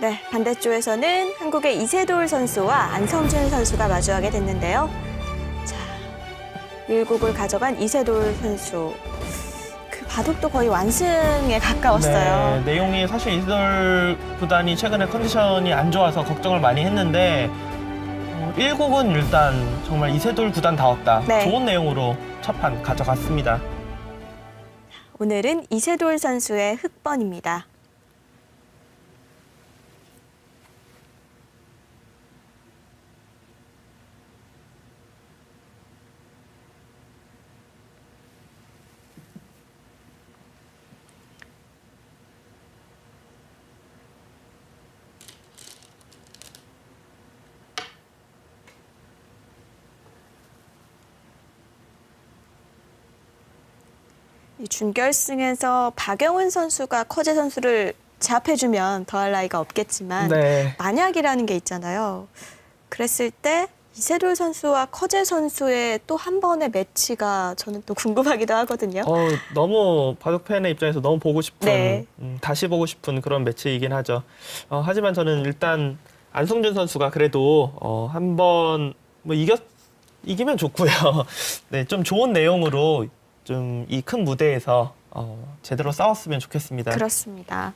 네, 반대쪽에서는 한국의 이세돌 선수와 안성준 선수가 마주하게 됐는데요. 자, 1국을 가져간 이세돌 선수. 그 바둑도 거의 완승에 가까웠어요. 네, 내용이 사실 이세돌 구단이 최근에 컨디션이 안 좋아서 걱정을 많이 했는데 1국은 일단 정말 이세돌 구단다웠다. 네. 좋은 내용으로 첫 판 가져갔습니다. 오늘은 이세돌 선수의 흑번입니다. 이 준결승에서 박영훈 선수가 커제 선수를 제압해주면 더할 나위가 없겠지만 네. 만약이라는 게 있잖아요. 그랬을 때 이세돌 선수와 커제 선수의 또 한 번의 매치가 저는 또 궁금하기도 하거든요. 너무 바둑 팬의 입장에서 너무 보고 싶은, 네. 다시 보고 싶은 그런 매치이긴 하죠. 하지만 저는 일단 안성준 선수가 그래도 한 번 뭐 이기면 좋고요. 네, 좀 좋은 내용으로 좀 이 큰 무대에서 제대로 싸웠으면 좋겠습니다. 그렇습니다.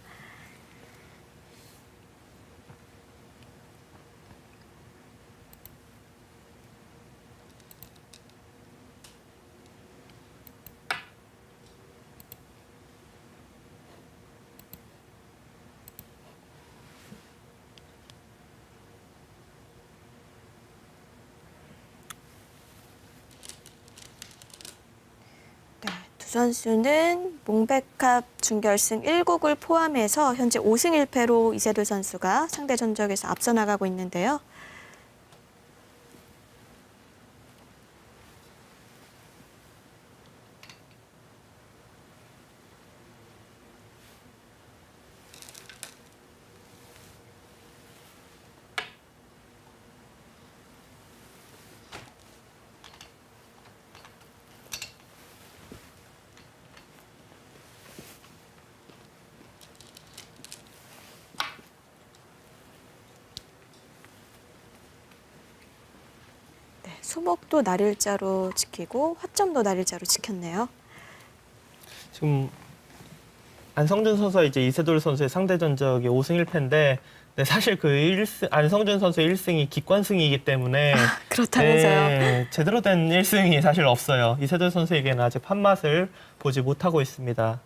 네, 두 선수는 몽백컵 준결승 1국을 포함해서 현재 5승 1패로 이세돌 선수가 상대 전적에서 앞서 나가고 있는데요. 수목도 날일자로 지키고 화점도 날일자로 지켰네요. 지금 안성준 선수와 이제 이세돌 선수의 상대 전적이 5승 1패인데 네, 사실 그 안성준 선수의 1승이 기권승이기 때문에 그렇다면서요. 네, 제대로 된 1승이 사실 없어요. 이세돌 선수에게는 아직 판맛을 보지 못하고 있습니다.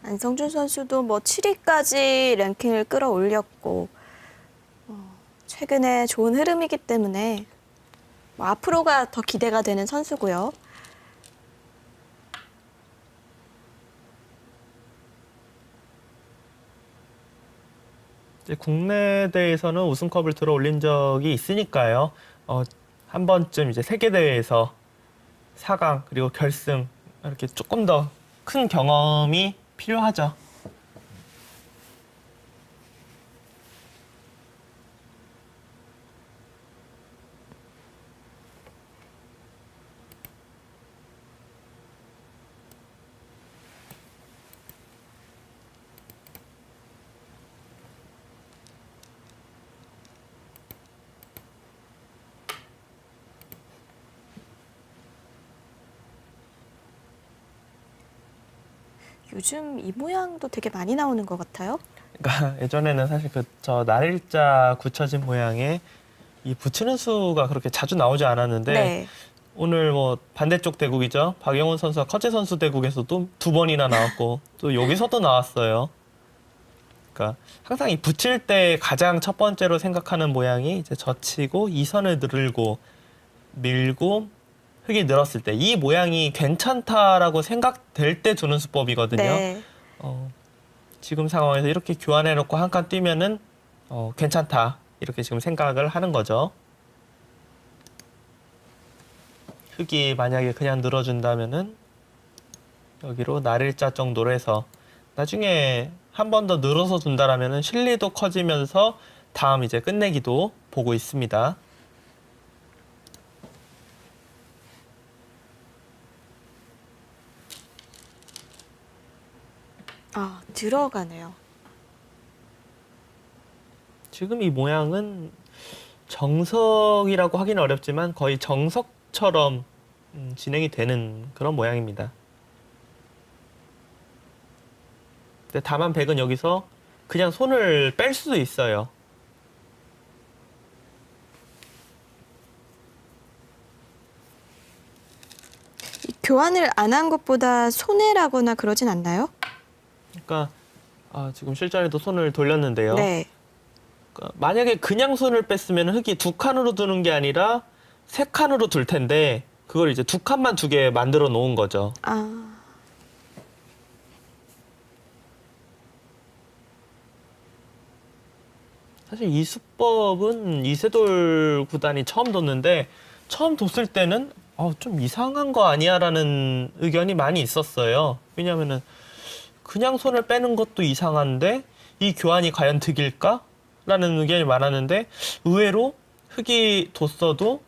안성준 선수도 뭐 7위까지 랭킹을 끌어올렸고 최근에 좋은 흐름이기 때문에 뭐 앞으로가 더 기대가 되는 선수고요. 이제 국내 대회에서는 우승컵을 들어 올린 적이 있으니까요. 한 번쯤 이제 세계 대회에서 4강 그리고 결승 이렇게 조금 더 큰 경험이 필요하죠. 요즘 이 모양도 되게 많이 나오는 것 같아요. 그러니까 예전에는 사실 저 날일자 굳혀진 모양의 이 붙이는 수가 그렇게 자주 나오지 않았는데 네. 오늘 뭐 반대쪽 대국이죠. 박영훈 선수와 커제 선수 대국에서도 2번이나 나왔고 또 여기서도 나왔어요. 그러니까 항상 이 붙일 때 가장 첫 번째로 생각하는 모양이 이제 젖히고 이선을 늘고 밀고 흙이 늘었을 때 이 모양이 괜찮다라고 생각될 때 두는 수법이거든요. 네. 지금 상황에서 이렇게 교환해놓고 한 칸 뛰면은 괜찮다 이렇게 지금 생각을 하는 거죠. 흙이 만약에 그냥 늘어준다면은 여기로 날일자 정도로 해서 나중에 한 번 더 늘어서 둔다라면은 실리도 커지면서 다음 이제 끝내기도 보고 있습니다. 아, 들어가네요. 지금 이 모양은 정석이라고 하기는 어렵지만 거의 정석처럼 진행이 되는 그런 모양입니다. 근데 다만 백은 여기서 그냥 손을 뺄 수도 있어요. 이 교환을 안 한 것보다 손해라거나 그러진 않나요? 그러니까 지금 실전에도 손을 돌렸는데요. 네. 그러니까 만약에 그냥 손을 뺐으면 흙이 두 칸으로 두는 게 아니라 세 칸으로 둘 텐데 그걸 이제 두 칸만 두게 만들어 놓은 거죠. 아, 사실 이 수법은 이세돌 구단이 처음 뒀는데 처음 뒀을 때는 좀 이상한 거 아니야라는 의견이 많이 있었어요. 왜냐하면은 그냥 손을 빼는 것도 이상한데 이 교환이 과연 득일까? 라는 의견이 많았는데 의외로 흙이 뒀어도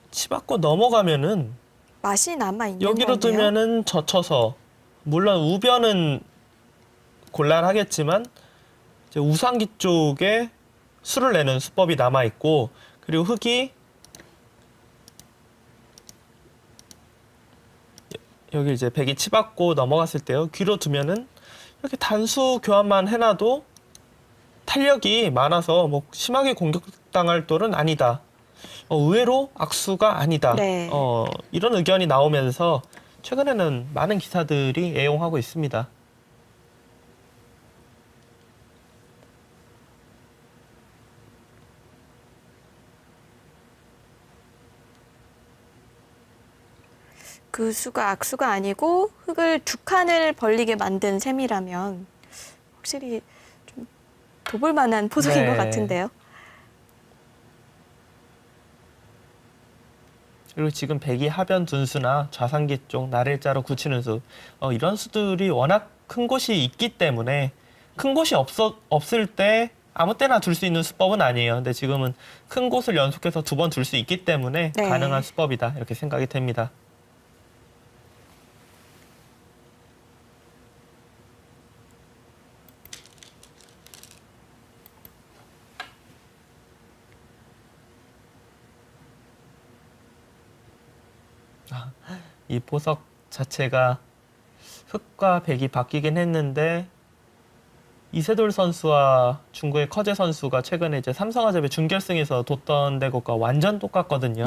치받고 넘어가면은 맛이 남아있는 여기로 건데요. 두면은 젖혀서 물론 우변은 곤란하겠지만 이제 우상기 쪽에 수를 내는 수법이 남아 있고 그리고 흙이 여기 이제 백이 치받고 넘어갔을 때요 귀로 두면은 이렇게 단수 교환만 해놔도 탄력이 많아서 뭐 심하게 공격당할 돌은 아니다. 의외로 악수가 아니다. 네. 이런 의견이 나오면서 최근에는 많은 기사들이 애용하고 있습니다. 그 수가 악수가 아니고 흙을 두 칸을 벌리게 만든 셈이라면 확실히 좀 도볼 만한 포석인 네. 것 같은데요. 그리고 지금 백이 하변 둔수나 좌상기 쪽 나를자로 굳히는 수 이런 수들이 워낙 큰 곳이 있기 때문에 큰 곳이 없을 때 아무 때나 둘 수 있는 수법은 아니에요. 근데 지금은 큰 곳을 연속해서 두 번 둘 수 있기 때문에 네. 가능한 수법이다 이렇게 생각이 됩니다. 이 보석 자체가 흑과 백이 바뀌긴 했는데 이세돌 선수와 중국의 커제 선수가 최근에 이제 삼성화재배 준결승에서 뒀던 대국과 완전 똑같거든요.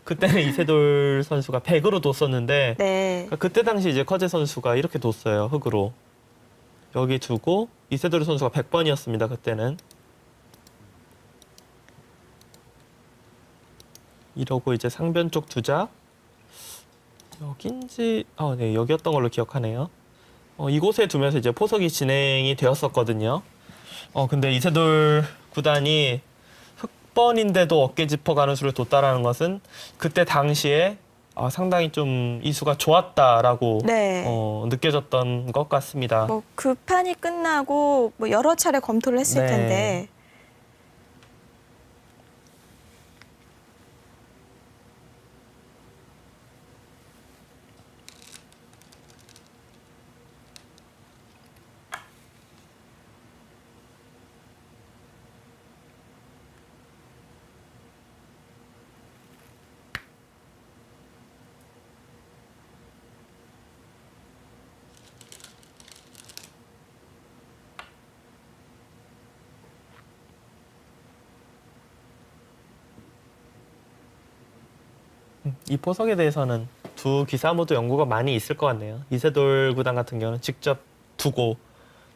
그때는 이세돌 선수가 백으로 뒀었는데 네. 그러니까 그때 당시 이제 커제 선수가 이렇게 뒀어요. 흑으로. 여기 두고 이세돌 선수가 100번이었습니다. 그때는. 이러고 이제 상변 쪽 두자. 여긴지 네, 여기였던 걸로 기억하네요. 이곳에 두면서 이제 포석이 진행이 되었었거든요. 근데 이세돌 구단이 흑번인데도 어깨 짚어가는 수를 뒀다라는 것은 그때 당시에 상당히 좀 이 수가 좋았다라고 네. 느껴졌던 것 같습니다. 뭐 그 판이 끝나고 뭐 여러 차례 검토를 했을 네. 텐데 이 포석에 대해서는 두 기사 모두 연구가 많이 있을 것 같네요. 이세돌 구단 같은 경우는 직접 두고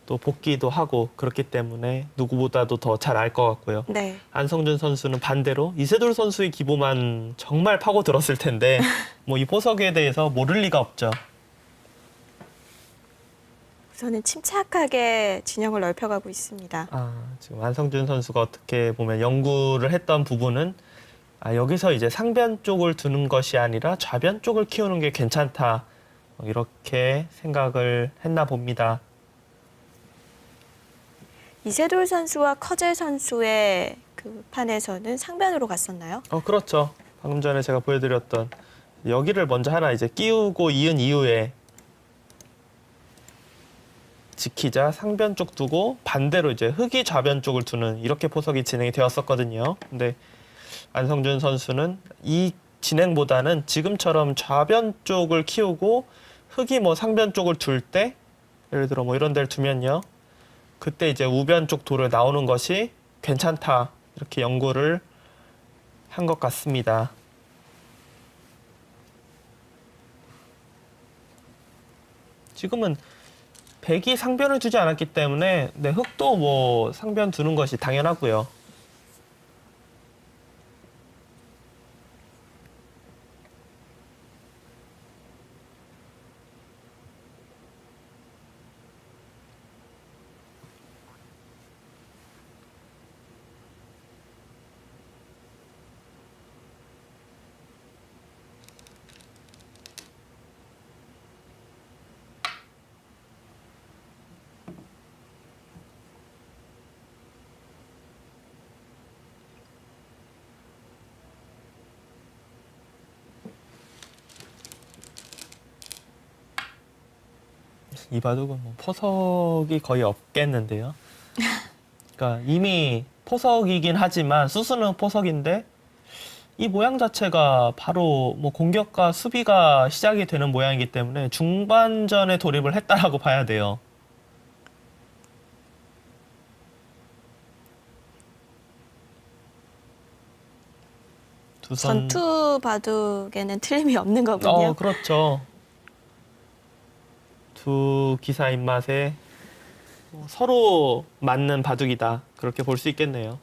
또 복귀도 하고 그렇기 때문에 누구보다도 더 잘 알 것 같고요. 네. 안성준 선수는 반대로 이세돌 선수의 기보만 정말 파고 들었을 텐데 뭐 이 포석에 대해서 모를 리가 없죠. 우선은 침착하게 진영을 넓혀가고 있습니다. 지금 안성준 선수가 어떻게 보면 연구를 했던 부분은 여기서 이제 상변 쪽을 두는 것이 아니라 좌변 쪽을 키우는 게 괜찮다. 이렇게 생각을 했나 봅니다. 이세돌 선수와 커제 선수의 그 판에서는 상변으로 갔었나요? 그렇죠. 방금 전에 제가 보여드렸던 여기를 먼저 하나 이제 끼우고 이은 이후에 지키자 상변 쪽 두고 반대로 이제 흑이 좌변 쪽을 두는 이렇게 포석이 진행이 되었었거든요. 근데 안성준 선수는 이 진행보다는 지금처럼 좌변 쪽을 키우고 흑이 뭐 상변 쪽을 둘 때 예를 들어 뭐 이런 데를 두면요. 그때 이제 우변 쪽 돌을 나오는 것이 괜찮다. 이렇게 연구를 한 것 같습니다. 지금은 백이 상변을 두지 않았기 때문에 네, 흑도 뭐 상변 두는 것이 당연하고요. 이 바둑은 뭐 포석이 거의 없겠는데요. 그러니까 이미 포석이긴 하지만 수수는 포석인데 이 모양 자체가 바로 뭐 공격과 수비가 시작이 되는 모양이기 때문에 중반전에 돌입을 했다라고 봐야 돼요. 두 선. 전투 바둑에는 틀림이 없는 거군요. 그렇죠. 두 기사 입맛에 서로 맞는 바둑이다. 그렇게 볼 수 있겠네요.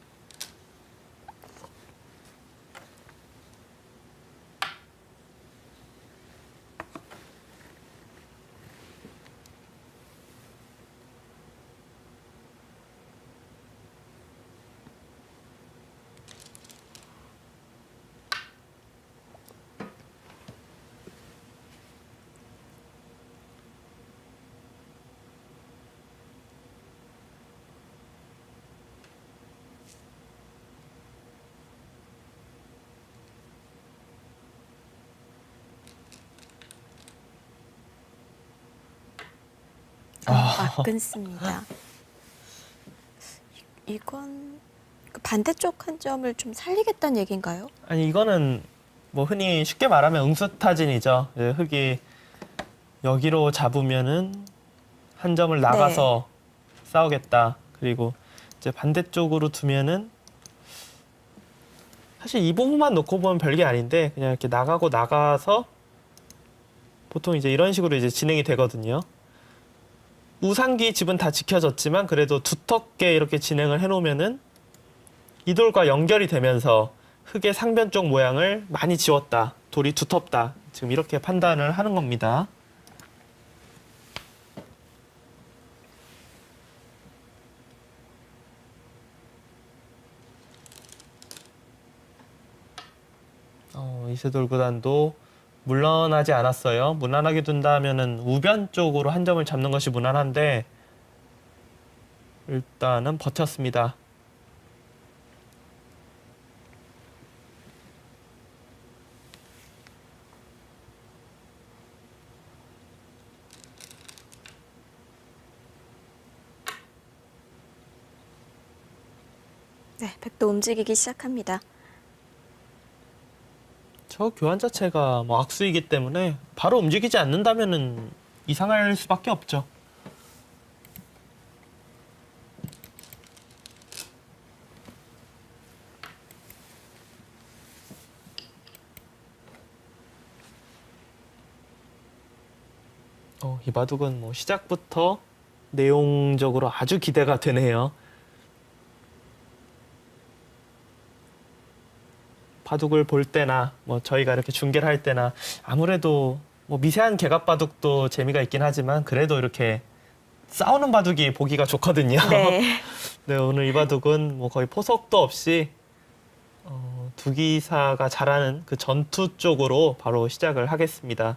아, 끊습니다. 이건 반대쪽 한 점을 좀 살리겠다는 얘기인가요? 아니 이거는 뭐 흔히 쉽게 말하면 응수타진이죠. 이제 흑이 여기로 잡으면은 한 점을 나가서 싸우겠다. 그리고 이제 반대쪽으로 두면은 사실 이 부분만 놓고 보면 별게 아닌데 그냥 이렇게 나가고 나가서 보통 이제 이런 식으로 이제 진행이 되거든요. 우상기 집은 다 지켜졌지만 그래도 두텁게 이렇게 진행을 해놓으면은 이 돌과 연결이 되면서 흑의 상변 쪽 모양을 많이 지웠다. 돌이 두텁다. 지금 이렇게 판단을 하는 겁니다. 이세돌 구단도 물러나지 않았어요. 무난하게 둔다면은 우변 쪽으로 한 점을 잡는 것이 무난한데 일단은 버텼습니다. 네, 백도 움직이기 시작합니다. 저 교환 자체가 뭐 악수이기 때문에 바로 움직이지 않는다면은 이상할 수밖에 없죠. 이 바둑은 뭐 시작부터 내용적으로 아주 기대가 되네요. 바둑을 볼 때나 뭐 저희가 이렇게 중계를 할 때나 아무래도 뭐 미세한 개갑 바둑도 재미가 있긴 하지만 그래도 이렇게 싸우는 바둑이 보기가 좋거든요. 네. 네, 오늘 이 바둑은 뭐 거의 포석도 없이 두 기사가 잘하는 그 전투 쪽으로 바로 시작을 하겠습니다.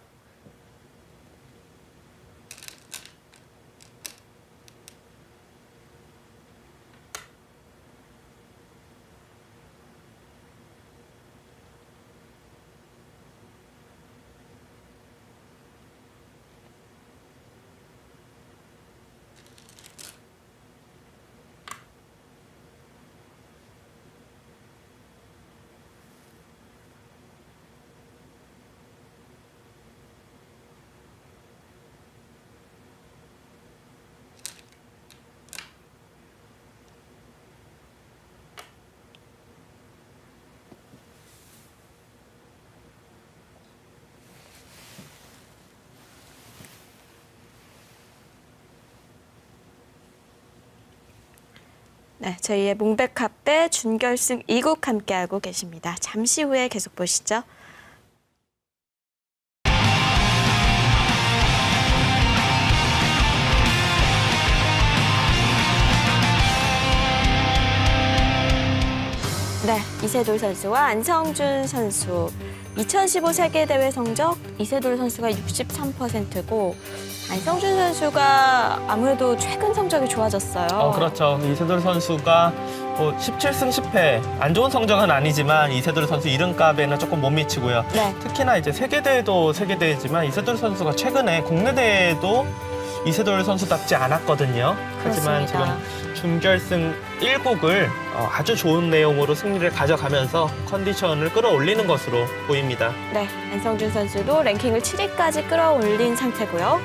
네, 저희의 몽백카페 준결승 2국 함께하고 계십니다. 잠시 후에 계속 보시죠. 네, 이세돌 선수와 안성준 선수. 2015 세계대회 성적 이세돌 선수가 63%고 안성준 선수가 아무래도 최근 성적이 좋아졌어요. 그렇죠. 이세돌 선수가 뭐 17승 10패 안 좋은 성적은 아니지만 이세돌 선수 이름값에는 조금 못 미치고요. 네. 특히나 이제 세계대회도 세계대회지만 이세돌 선수가 최근에 국내 대회도 이세돌 선수답지 않았거든요. 하지만 그렇습니다. 지금 준결승 1국을 아주 좋은 내용으로 승리를 가져가면서 컨디션을 끌어올리는 것으로 보입니다. 네, 안성준 선수도 랭킹을 7위까지 끌어올린 상태고요.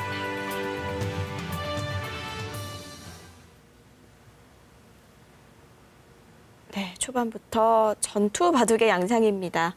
네, 초반부터 전투 바둑의 양상입니다.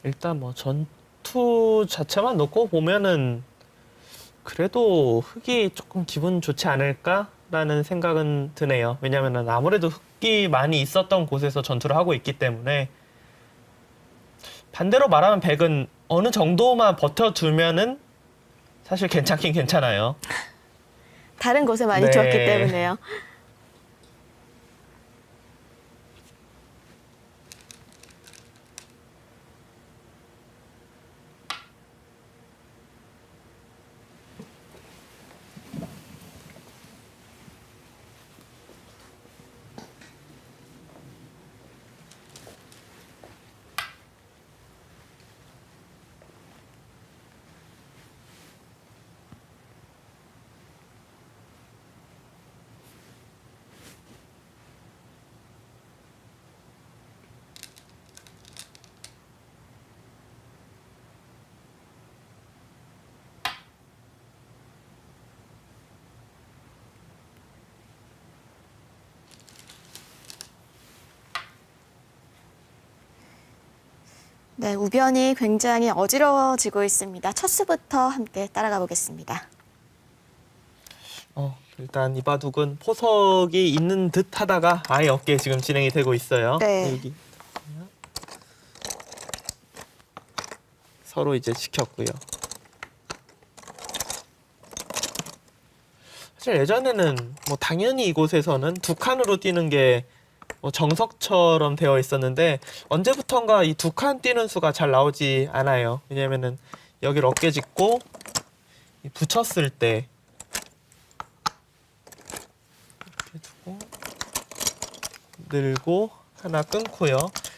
일단 뭐 전투 자체만 놓고 보면은 그래도 흑이 조금 기분 좋지 않을까라는 생각은 드네요. 왜냐면은 아무래도 흑이 많이 있었던 곳에서 전투를 하고 있기 때문에 반대로 말하면 백은 어느 정도만 버텨두면은 사실 괜찮긴 괜찮아요. 다른 곳에 많이 네. 좋았기 때문에요. 네, 우변이 굉장히 어지러워지고 있습니다. 첫 수부터 함께 따라가 보겠습니다. 일단 이 바둑은 포석이 있는 듯 하다가 아예 없게 지금 진행이 되고 있어요. 네. 여기 서로 이제 지켰고요. 사실 예전에는 뭐 당연히 이곳에서는 두 칸으로 뛰는 게 뭐 정석처럼 되어 있었는데 언제부턴가 이 두 칸 뛰는 수가 잘 나오지 않아요. 왜냐면은 여기를 어깨 짚고 붙였을 때 이렇게 두고 늘고 하나 끊고요.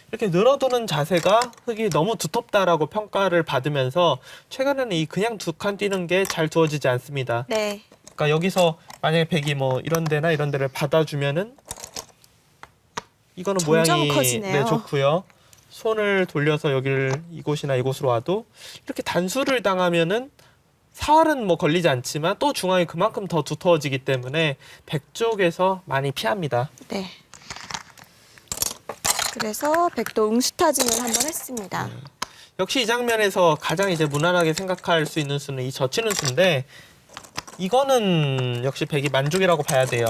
이렇게 늘어두는 자세가 흙이 너무 두텁다라고 평가를 받으면서 최근에는 이 그냥 두 칸 뛰는 게 잘 두어지지 않습니다. 네. 그러니까 여기서 만약에 백이 뭐 이런 데나 이런 데를 받아주면은 이거는 점점 모양이 커지네요. 좋고요. 손을 돌려서 여기를 이곳이나 이곳으로 와도 이렇게 단수를 당하면은 사활은 뭐 걸리지 않지만 또 중앙이 그만큼 더 두터워지기 때문에 백 쪽에서 많이 피합니다. 네. 그래서 백도 응수타진을 한번 했습니다. 역시 이 장면에서 가장 이제 무난하게 생각할 수 있는 수는 이 젖히는 수인데 이거는 역시 백이 만족이라고 봐야 돼요.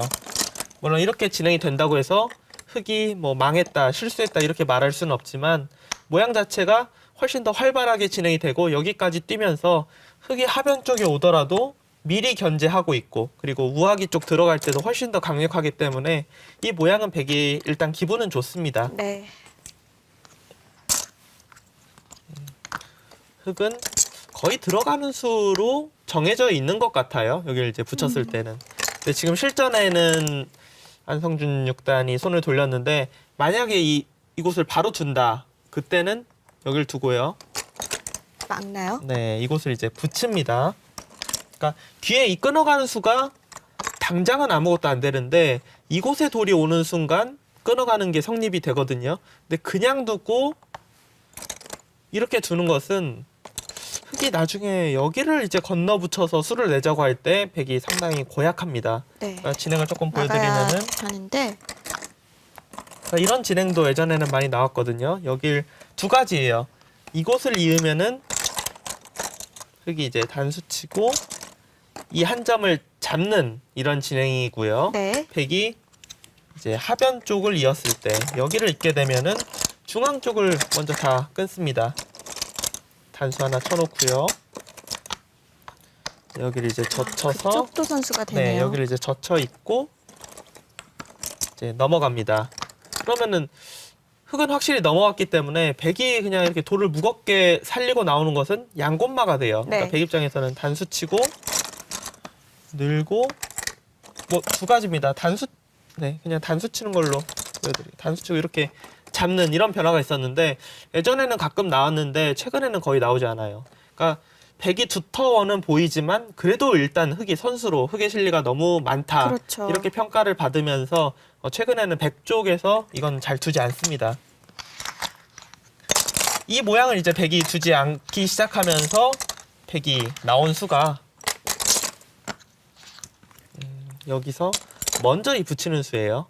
물론 이렇게 진행이 된다고 해서 흑이 뭐 망했다, 실수했다 이렇게 말할 수는 없지만 모양 자체가 훨씬 더 활발하게 진행이 되고 여기까지 뛰면서 흑이 하변 쪽에 오더라도 미리 견제하고 있고 그리고 우하기 쪽 들어갈 때도 훨씬 더 강력하기 때문에 이 모양은 백이 일단 기분은 좋습니다. 네. 흑은 거의 들어가는 수로 정해져 있는 것 같아요. 여기를 이제 붙였을 때는. 근데 지금 실전에는 안성준 6단이 손을 돌렸는데 만약에 이곳을 바로 둔다. 그때는 여길 두고요. 막나요? 네, 이곳을 이제 붙입니다. 그러니까 뒤에 이 끊어가는 수가 당장은 아무것도 안 되는데 이곳에 돌이 오는 순간 끊어가는 게 성립이 되거든요. 근데 그냥 두고 이렇게 두는 것은 흑이 나중에 여기를 이제 건너 붙여서 수를 내자고 할 때 백이 상당히 고약합니다. 네. 그러니까 진행을 조금 나가야 보여드리면은 하는데 그러니까 이런 진행도 예전에는 많이 나왔거든요. 여길 두 가지예요. 이곳을 이으면은 흑이 이제 단수 치고 이 한 점을 잡는 이런 진행이고요. 네. 백이 이제 하변 쪽을 이었을 때 여기를 잇게 되면은 중앙 쪽을 먼저 다 끊습니다. 단수 하나 쳐놓고요. 여기를 이제 젖혀서 그쪽도 선수가 되네요. 네, 여기를 이제 젖혀 있고 이제 넘어갑니다. 그러면은 흑은 확실히 넘어갔기 때문에 백이 그냥 이렇게 돌을 무겁게 살리고 나오는 것은 양곤마가 돼요. 네. 그러니까 백 입장에서는 단수 치고 늘고 뭐 두 가지입니다. 네, 그냥 단수 치는 걸로 보여드릴게요. 단수 치고 이렇게 잡는 이런 변화가 있었는데 예전에는 가끔 나왔는데 최근에는 거의 나오지 않아요. 그러니까 백이 두터워는 보이지만 그래도 일단 흑이 선수로 흑의 실리가 너무 많다. 그렇죠. 이렇게 평가를 받으면서 최근에는 백 쪽에서 이건 잘 두지 않습니다. 이 모양을 이제 백이 두지 않기 시작하면서 백이 나온 수가 여기서 먼저 이 붙이는 수예요.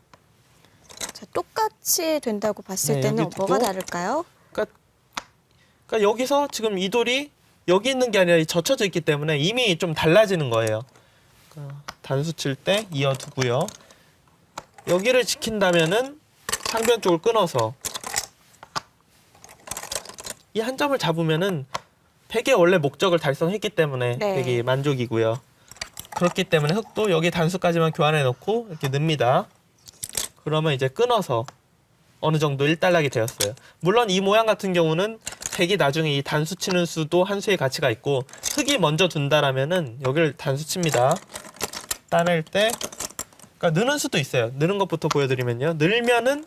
자, 똑같이 된다고 봤을 네, 때는 여기 두고. 뭐가 다를까요? 그러니까 여기서 지금 이 돌이 여기 있는 게 아니라 젖혀져 있기 때문에 이미 좀 달라지는 거예요. 그러니까 단수 칠 때 이어두고요. 여기를 지킨다면은 상변 쪽을 끊어서 이 한 점을 잡으면은 백의 원래 목적을 달성했기 때문에 네. 백이 만족이고요. 그렇기 때문에 흑도 여기 단수까지만 교환해 놓고 이렇게 넣습니다. 그러면 이제 끊어서 어느 정도 일단락이 되었어요. 물론 이 모양 같은 경우는 백이 나중에 이 단수 치는 수도 한 수의 가치가 있고 흑이 먼저 둔다라면은 여기를 단수 칩니다. 따낼 때 그러니까 느는 수도 있어요. 느는 것부터 보여드리면요. 늘면은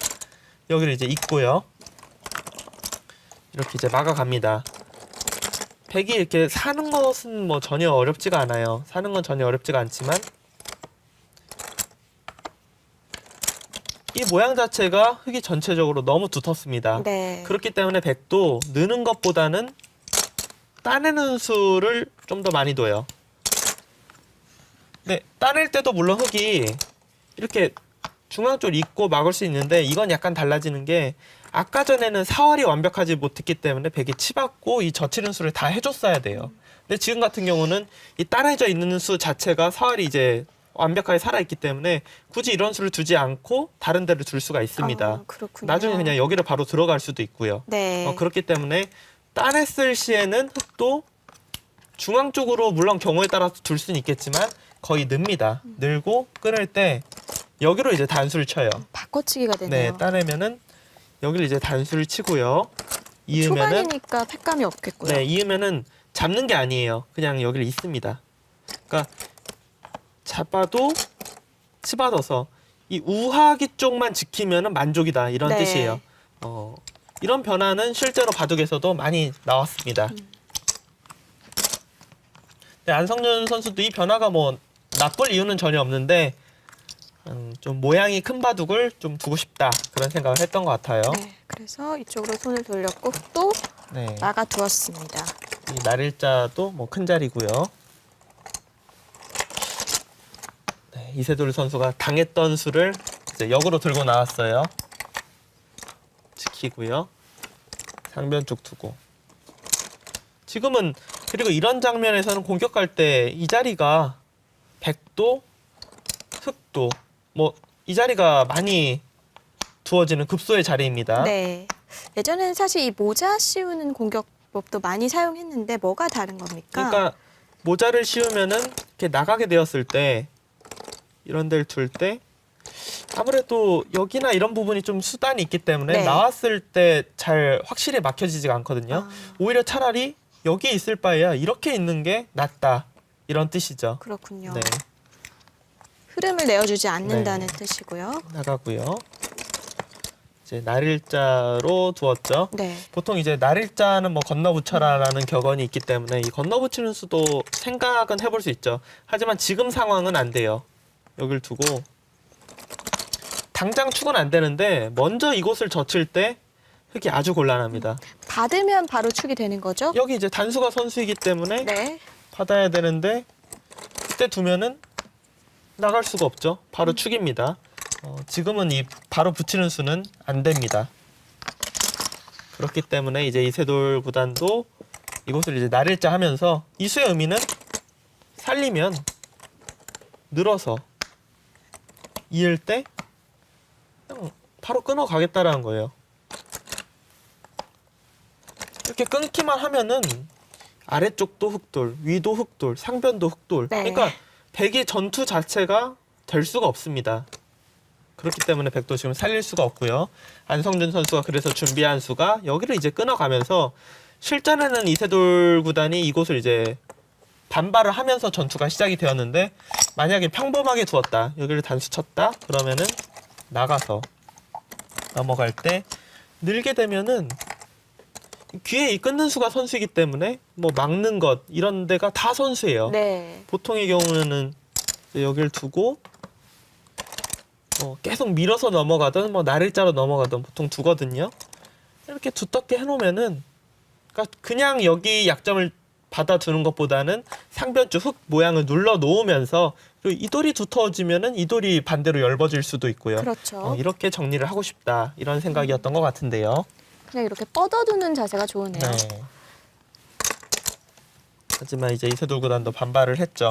여기를 이제 잇고요. 이렇게 이제 막아갑니다. 백이 이렇게 사는 것은 뭐 전혀 어렵지가 않아요. 사는 건 전혀 어렵지가 않지만 이 모양 자체가 흑이 전체적으로 너무 두텁습니다. 네. 그렇기 때문에 백도 느는 것보다는 따내는 수를 좀 더 많이 둬요. 네, 따낼 때도 물론 흑이 이렇게 중앙 쪽을 잇고 막을 수 있는데 이건 약간 달라지는 게 아까 전에는 사활이 완벽하지 못했기 때문에 백이 치받고 이 젖히는 수를 다 해줬어야 돼요. 근데 지금 같은 경우는 이 따내져 있는 수 자체가 사활이 이제 완벽하게 살아있기 때문에 굳이 이런 수를 두지 않고 다른 데를 둘 수가 있습니다. 아, 그렇군요. 나중에 그냥 여기를 바로 들어갈 수도 있고요. 네. 그렇기 때문에 따냈을 시에는 흑도 중앙 쪽으로 물론 경우에 따라서 둘 수는 있겠지만 거의 늡니다. 늘고 끊을 때 여기로 이제 단수를 쳐요. 바꿔치기가 되네요. 네, 따내면은 여기를 이제 단수를 치고요. 이으면은 초반이니까 팩감이 없겠고요. 네, 이으면은 잡는 게 아니에요. 그냥 여기를 잇습니다. 그러니까 잡아도 치받아서 이 우하기 쪽만 지키면은 만족이다 이런 네. 뜻이에요. 이런 변화는 실제로 바둑에서도 많이 나왔습니다. 네, 안성준 선수도 이 변화가 뭐 나쁠 이유는 전혀 없는데 좀 모양이 큰 바둑을 좀 두고 싶다 그런 생각을 했던 것 같아요. 네, 그래서 이쪽으로 손을 돌렸고 또 네, 막아두었습니다. 이 날일자도 뭐 큰 자리고요. 네, 이세돌 선수가 당했던 수를 이제 역으로 들고 나왔어요. 지키고요. 상변 쪽 두고. 지금은 그리고 이런 장면에서는 공격할 때 이 자리가 백도 흑도 뭐 이 자리가 많이 두어지는 급소의 자리입니다. 네. 예전에는 사실 이 모자 씌우는 공격법도 많이 사용했는데 뭐가 다른 겁니까? 그러니까 모자를 씌우면은 이렇게 나가게 되었을 때 이런 데를 둘 때 아무래도 여기나 이런 부분이 좀 수단이 있기 때문에 네. 나왔을 때 잘 확실히 막혀지지가 않거든요. 아. 오히려 차라리 여기에 있을 바에야 이렇게 있는 게 낫다 이런 뜻이죠. 그렇군요. 네, 흐름을 내어주지 않는다는 뜻이고요. 나가고요. 이제 날일자로 두었죠. 네. 보통 이제 날일자는 뭐 건너붙여라라는 격언이 있기 때문에 이 건너붙이는 수도 생각은 해볼 수 있죠. 하지만 지금 상황은 안 돼요. 여길 두고 당장 축은 안 되는데 먼저 이곳을 젖힐 때 흙이 아주 곤란합니다. 받으면 바로 축이 되는 거죠? 여기 이제 단수가 선수이기 때문에 네. 받아야 되는데 그때 두면은 나갈 수가 없죠. 바로 축입니다. 지금은 이 바로 붙이는 수는 안 됩니다. 그렇기 때문에 이제 이세돌 구단도 이곳을 이제 날일자 하면서 이 수의 의미는 살리면 늘어서 이을 때 그냥 바로 끊어 가겠다라는 거예요. 이렇게 끊기만 하면은 아래쪽도 흑돌, 위도 흑돌, 상변도 흑돌. 네. 그러니까 백의 전투 자체가 될 수가 없습니다. 그렇기 때문에 백도 지금 살릴 수가 없고요. 안성준 선수가 그래서 준비한 수가 여기를 이제 끊어가면서 실전에는 이세돌 구단이 이곳을 이제 반발을 하면서 전투가 시작이 되었는데 만약에 평범하게 두었다. 여기를 단수 쳤다. 그러면은 나가서 넘어갈 때 늘게 되면은 귀에 이 끊는 수가 선수이기 때문에 뭐 막는 것 이런 데가 다 선수예요. 네. 보통의 경우는 이제 여기를 두고 계속 밀어서 넘어가든 뭐 날일자로 넘어가든 보통 두거든요. 이렇게 두텁게 해놓으면은 그러니까 그냥 여기 약점을 받아두는 것보다는 상변주 흙 모양을 눌러 놓으면서 그리고 이 돌이 두터워지면은 이 돌이 반대로 엷어질 수도 있고요. 그렇죠. 이렇게 정리를 하고 싶다 이런 생각이었던 것 같은데요. 그냥 이렇게 뻗어두는 자세가 좋으네요. 네. 하지만 이제 이세돌 구단도 반발을 했죠.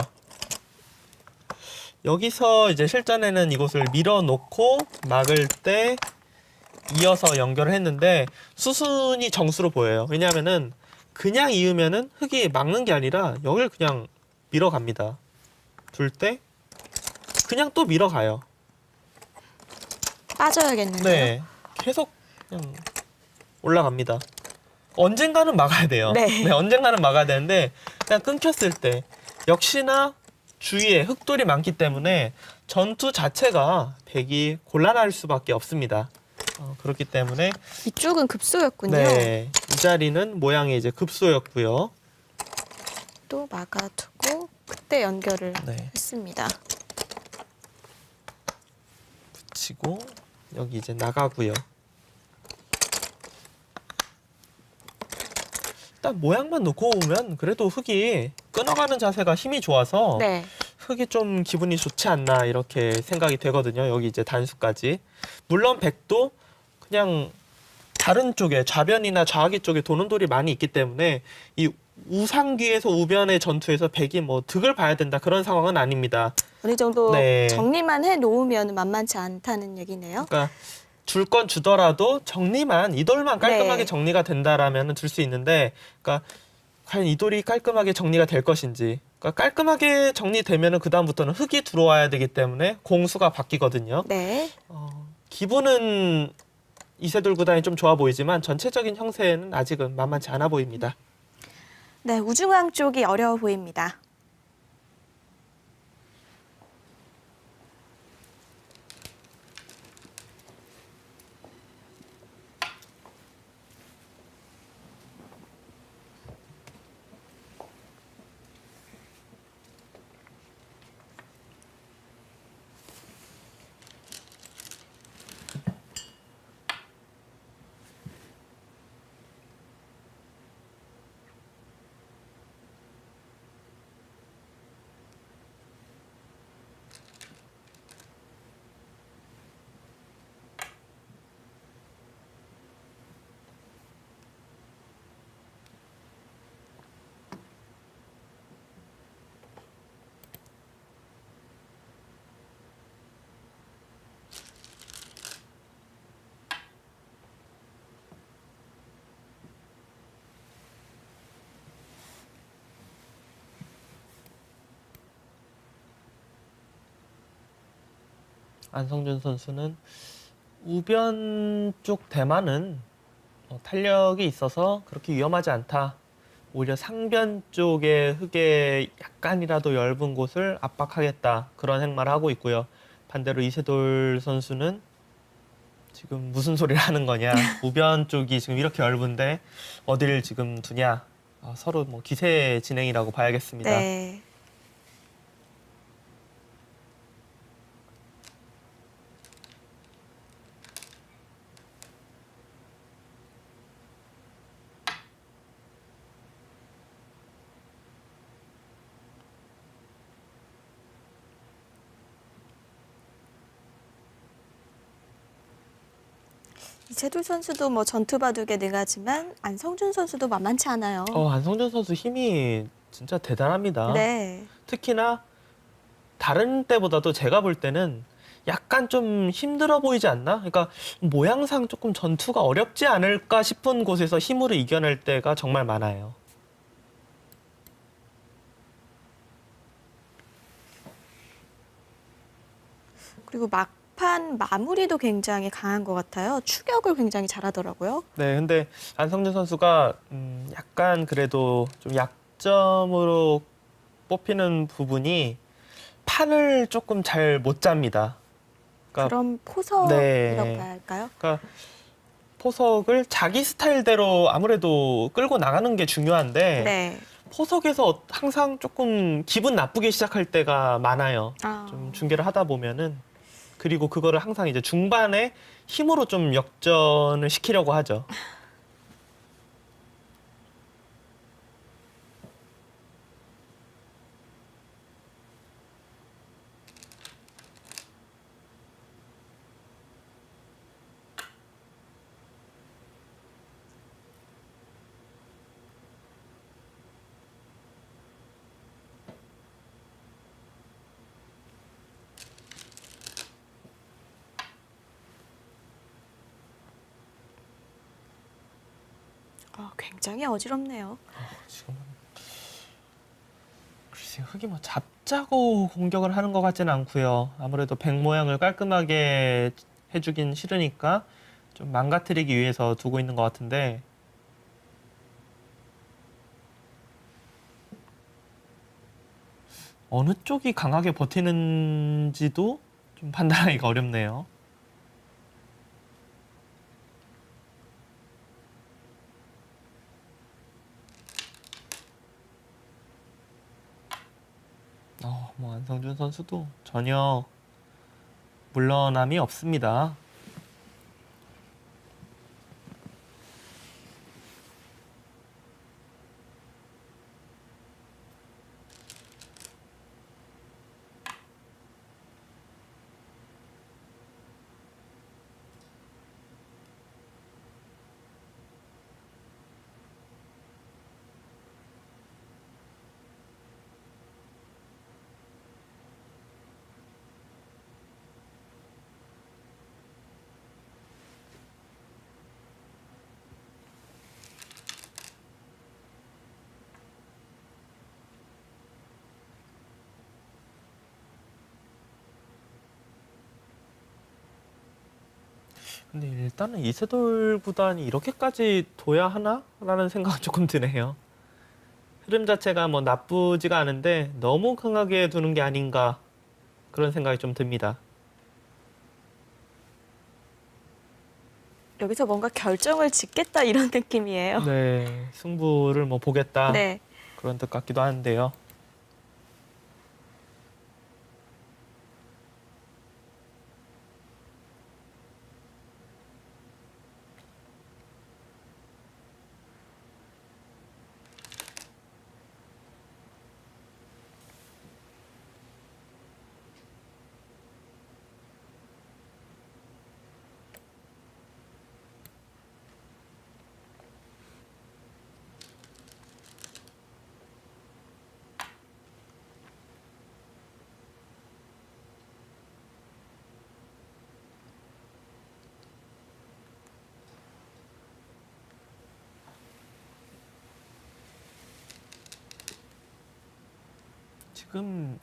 여기서 이제 실전에는 이곳을 밀어놓고 막을 때 이어서 연결을 했는데 수순이 정수로 보여요. 왜냐하면은 그냥 이으면은 흙이 막는 게 아니라 여기를 그냥 밀어갑니다. 둘 때 그냥 또 밀어가요. 빠져야겠는데요. 네, 계속 그냥 올라갑니다. 언젠가는 막아야 돼요. 네. 언젠가는 막아야 되는데 그냥 끊겼을 때 역시나 주위에 흙돌이 많기 때문에 전투 자체가 백이 곤란할 수밖에 없습니다. 그렇기 때문에 이쪽은 급소였군요. 네, 이 자리는 모양이 이제 급소였고요. 또 막아두고 그때 연결을 네, 했습니다. 붙이고 여기 이제 나가고요. 일단 모양만 놓고 오면 그래도 흙이 끊어가는 자세가 힘이 좋아서 네. 흙이 좀 기분이 좋지 않나 이렇게 생각이 되거든요. 여기 이제 단수까지. 물론 백도 그냥 다른 쪽에 좌변이나 좌하기 쪽에 도는 돌이 많이 있기 때문에 이 우상귀에서 우변의 전투에서 백이 뭐 득을 봐야 된다 그런 상황은 아닙니다. 어느 정도 네. 정리만 해놓으면 만만치 않다는 얘기네요. 그러니까 줄 건 주더라도 정리만 이 돌만 깔끔하게 네. 정리가 된다라면 줄 수 있는데, 그러니까 과연 이 돌이 깔끔하게 정리가 될 것인지. 그러니까 깔끔하게 정리되면은 그 다음부터는 흙이 들어와야 되기 때문에 공수가 바뀌거든요. 네. 기분은 이세돌 구단이 좀 좋아 보이지만 전체적인 형세는 아직은 만만치 않아 보입니다. 네, 우중앙 쪽이 어려워 보입니다. 안성준 선수는 우변 쪽 대만은 탄력이 있어서 그렇게 위험하지 않다. 오히려 상변 쪽의 흙에 약간이라도 엷은 곳을 압박하겠다. 그런 행마를 하고 있고요. 반대로 이세돌 선수는 지금 무슨 소리를 하는 거냐. 우변 쪽이 지금 이렇게 엷은데 어디를 지금 두냐. 서로 뭐 기세 진행이라고 봐야겠습니다. 네. 이세돌 선수도 뭐 전투 바둑에 능하지만 안성준 선수도 만만치 않아요. 안성준 선수 힘이 진짜 대단합니다. 네. 특히나 다른 때보다도 제가 볼 때는 약간 좀 힘들어 보이지 않나? 그러니까 모양상 조금 전투가 어렵지 않을까 싶은 곳에서 힘으로 이겨낼 때가 정말 많아요. 그리고 막판 마무리도 굉장히 강한 것 같아요. 추격을 굉장히 잘하더라고요. 네, 근데 안성준 선수가 약간 그래도 좀 약점으로 뽑히는 부분이 판을 조금 잘 못 잡니다. 그러니까 그럼 포석이라고 네. 봐야 할까요? 그러니까 포석을 자기 스타일대로 아무래도 끌고 나가는 게 중요한데 네. 포석에서 항상 조금 기분 나쁘게 시작할 때가 많아요. 아. 좀 중계를 하다 보면은 그리고 그거를 항상 이제 중반에 힘으로 좀 역전을 시키려고 하죠. 굉장히 어지럽네요. 지금은 글쎄 흙이 뭐 잡자고 공격을 하는 것 같지는 않고요. 아무래도 백 모양을 깔끔하게 해주긴 싫으니까 좀 망가뜨리기 위해서 두고 있는 것 같은데 어느 쪽이 강하게 버티는지도 좀 판단하기가 어렵네요. 뭐 안성준 선수도 전혀 물러남이 없습니다. 근데 일단은 이세돌 구단이 이렇게까지 둬야 하나라는 생각은 조금 드네요. 흐름 자체가 뭐 나쁘지가 않은데 너무 강하게 두는 게 아닌가 그런 생각이 좀 듭니다. 여기서 뭔가 결정을 짓겠다 이런 느낌이에요. 네, 승부를 뭐 보겠다 네. 그런 뜻 같기도 한데요. 지금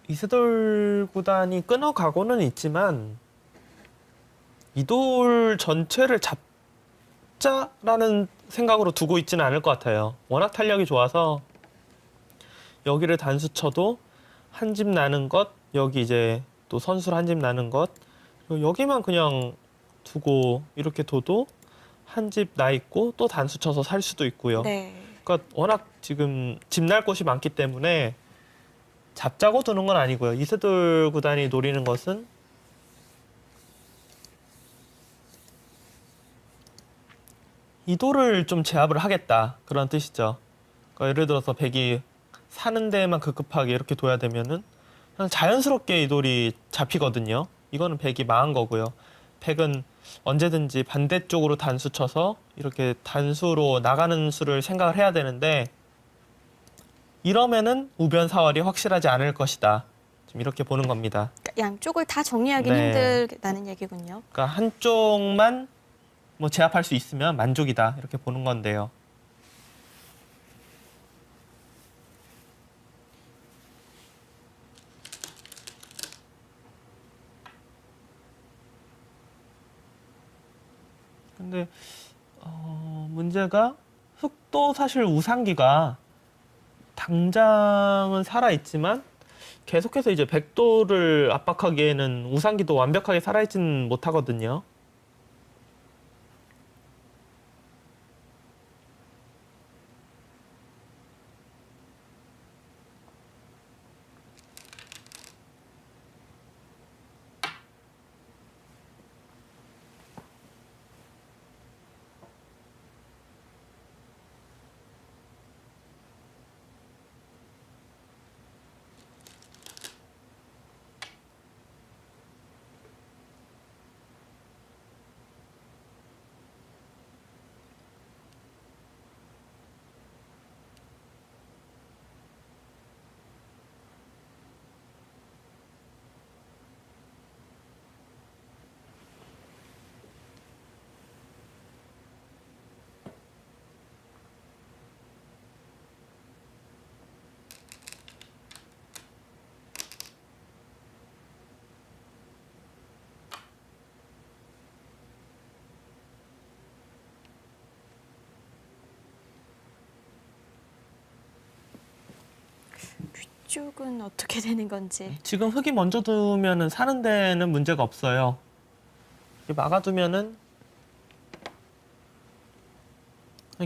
이세돌 구단이 끊어가고는 있지만 이돌 전체를 잡자라는 생각으로 두고 있지는 않을 것 같아요. 워낙 탄력이 좋아서 여기를 단수 쳐도 한 집 나는 것, 여기 이제 또 선수를 한 집 나는 것, 그리고 여기만 그냥 두고 이렇게 둬도 한 집 나 있고 또 단수 쳐서 살 수도 있고요. 네. 그러니까 워낙 지금 집 날 곳이 많기 때문에 잡자고 두는 건 아니고요. 이세돌 구단이 노리는 것은 이돌을 좀 제압을 하겠다 그런 뜻이죠. 그러니까 예를 들어서 백이 사는 데에만 급급하게 이렇게 둬야 되면은 그냥 자연스럽게 이돌이 잡히거든요. 이거는 백이 망한 거고요. 백은 언제든지 반대쪽으로 단수 쳐서 이렇게 단수로 나가는 수를 생각을 해야 되는데 이러면은 우변 사활이 확실하지 않을 것이다. 지금 이렇게 보는 겁니다. 그러니까 양쪽을 다 정리하기는 네. 힘들다는 얘기군요. 그러니까 한쪽만 뭐 제압할 수 있으면 만족이다. 이렇게 보는 건데요. 근데 문제가 흑도 사실 우상기가 당장은 살아있지만 계속해서 이제 백도를 압박하기에는 우상기도 완벽하게 살아있지는 못하거든요. 위쪽은 어떻게 되는 건지. 지금 흑이 먼저 두면은 사는 데는 문제가 없어요. 이렇게 막아두면은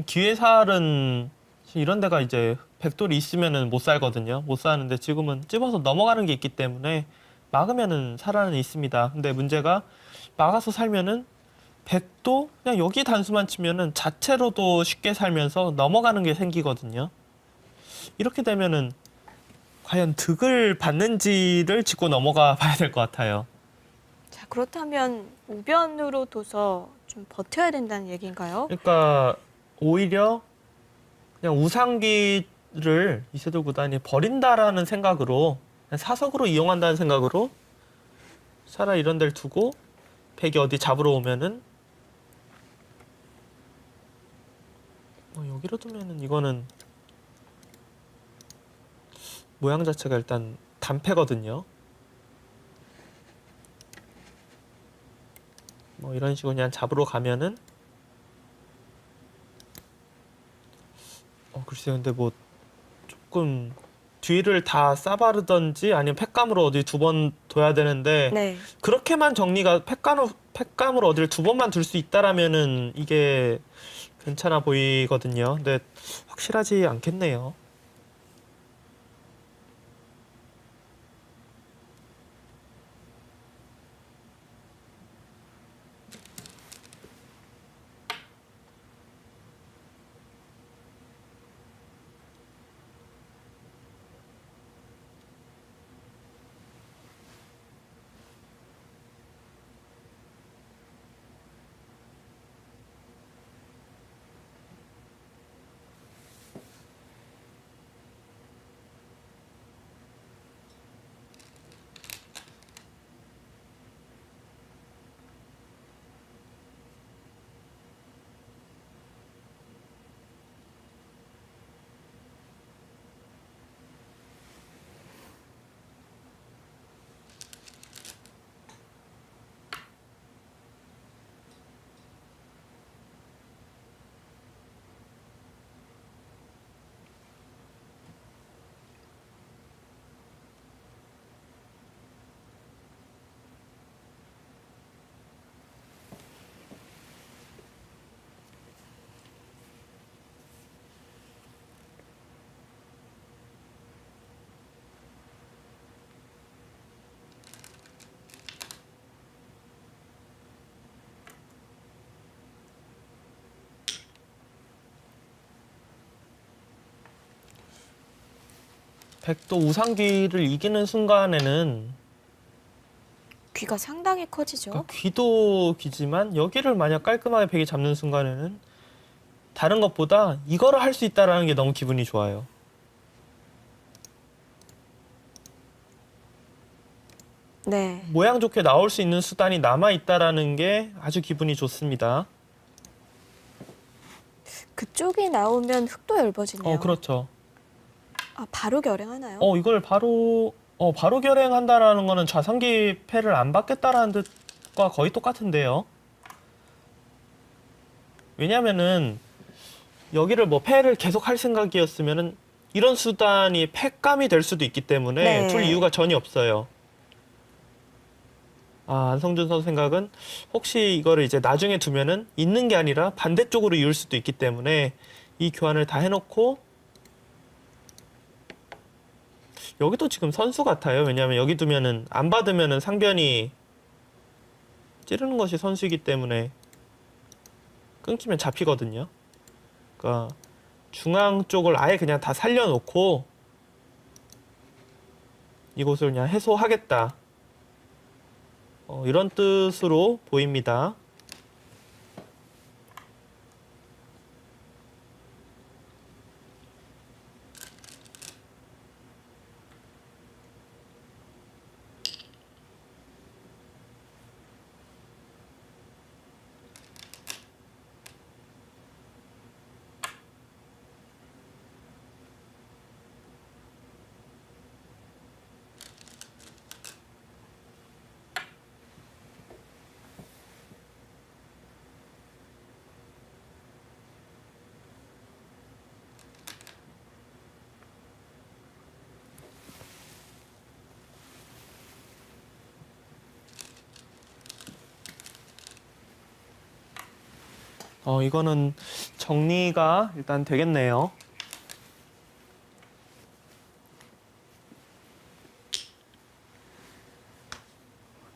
기회살은 이런 데가 이제 백돌이 있으면은 못 살거든요. 못 사는데 지금은 찝어서 넘어가는 게 있기 때문에 막으면은 살아는 있습니다. 근데 문제가 막아서 살면은 백도 그냥 여기 단수만 치면은 자체로도 쉽게 살면서 넘어가는 게 생기거든요. 이렇게 되면은 과연 득을 받는지를 짚고 넘어가 봐야 될 것 같아요. 자, 그렇다면 우변으로 둬서 좀 버텨야 된다는 얘기인가요? 그러니까 오히려 그냥 우상기를 이세돌 구단이 버린다라는 생각으로 그냥 사석으로 이용한다는 생각으로 차라리 이런 데를 두고 백이 어디 잡으러 오면은 여기로 두면은 이거는 모양 자체가 일단 단패거든요. 뭐 이런 식으로 그냥 잡으러 가면은 글쎄요. 근데 뭐 조금 뒤를 다 싸바르던지 아니면 팩감으로 어디 두 번 둬야 되는데 네. 그렇게만 정리가 팩감으로 어디를 두 번만 둘 수 있다라면은 이게 괜찮아 보이거든요. 근데 확실하지 않겠네요. 백도 우상기를 이기는 순간에는 귀가 상당히 커지죠. 그러니까 귀도 귀지만 여기를 만약 깔끔하게 백이 잡는 순간에는 다른 것보다 이거를 할 수 있다라는 게 너무 기분이 좋아요. 네. 모양 좋게 나올 수 있는 수단이 남아 있다라는 게 아주 기분이 좋습니다. 그쪽이 나오면 흙도 얇아지네요. 그렇죠. 아, 바로 결행하나요? 이걸 바로 결행한다라는 거는 좌상기 패를 안 받겠다라는 뜻과 거의 똑같은데요. 왜냐면은 여기를 뭐 패를 계속 할 생각이었으면은 이런 수단이 패감이 될 수도 있기 때문에 네. 둘 이유가 전혀 없어요. 안성준 선수 생각은 혹시 이거를 이제 나중에 두면은 있는 게 아니라 반대쪽으로 이을 수도 있기 때문에 이 교환을 다 해놓고 여기도 지금 선수 같아요. 왜냐하면 여기 두면은 안 받으면은 상변이 찌르는 것이 선수이기 때문에 끊기면 잡히거든요. 그러니까 중앙 쪽을 아예 그냥 다 살려놓고 이곳을 그냥 해소하겠다. 이런 뜻으로 보입니다. 이거는 정리가 일단 되겠네요.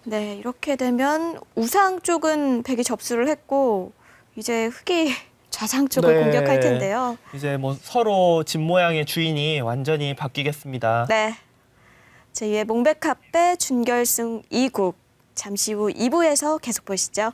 네, 이렇게 되면 우상 쪽은 백이 접수를 했고 이제 흑이 좌상 쪽을 네. 공격할 텐데요. 이제 뭐 서로 집 모양의 주인이 완전히 바뀌겠습니다. 네. 제2회 몽백카페 준결승 2국 잠시 후 2부에서 계속 보시죠.